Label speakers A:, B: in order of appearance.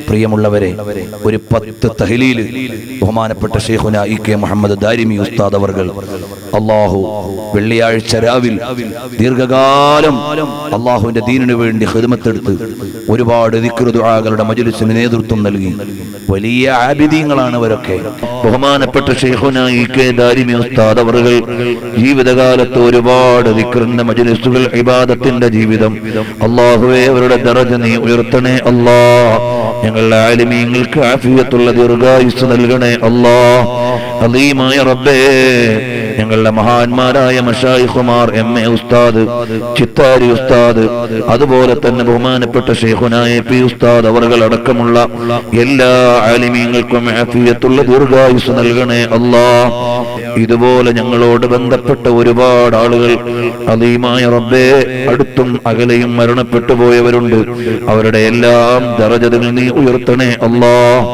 A: പ്രിയമുള്ളവരെ, ഒരു 10 തഹ്ലീൽ ബഹുമാനപ്പെട്ട ശൈഖുന ഇ.കെ. മുഹമ്മദ് ദാരിമി ഉസ്താദ് അവർകൾ അല്ലാഹു വെള്ളിയാഴ്ച രാവിൽ ദീർഘകാലം അല്ലാഹുവിന്റെ ദീനിനു വേണ്ടി ഖിദ്മത്തെടുത്ത് ഒരുപാട് ദിക്ർ ദുആകളുടെ മജ്ലിസിന് നേതൃത്വം നൽകി. വലിയ ആബിദീങ്ങളാണ് അവരൊക്കെ. ബഹുമാനപ്പെട്ട ശൈഖുന ഇ.കെ. ദാരിമി ഉസ്താദ് അവർകൾ ജീവിതകാലത്ത് ഒരുപാട് ദിക്റിന്റെ മജ്ലിസുകൾ, ഇബാദത്തിന്റെ ജീവിതം. അല്ലാഹുവേ, അവരുടെ ദറജ നീ ഉയർത്തണേ അല്ലാഹ്. ഞങ്ങളുടെ ആലിമീങ്ങൾക്ക് ആഫിയത്തുള്ള ദീർഘായുസ്സ് നൽകണേ അല്ലാഹ്. അലീമായ റബ്ബേ, ഞങ്ങളുടെ മഹാന്മാരായ മശായിഖുമാർ എം.എ. ഉസ്താദ്, ചിത്താരി ഉസ്താദ്, അതുപോലെ തന്നെ ബഹുമാനപ്പെട്ട ശൈഖുന എ.പി. ഉസ്താദ് അവർകൾ അടക്കമുള്ള എല്ലാ ആലിമീങ്ങൾക്കും ആഫിയത്തുള്ള ദീർഘായുസ്സ് നൽകണേ അല്ലാഹ്. ഇതുപോലെ ഞങ്ങളോട് ബന്ധപ്പെട്ട ഒരുപാട് ആളുകൾ അലീമായ റബ്ബേ, അടുത്തും അകലെയും മരണപ്പെട്ടു പോയവരുണ്ട്. അവരുടെ എല്ലാം ദറജകൾ നീ ഉയർത്തണേ അല്ലാഹ്.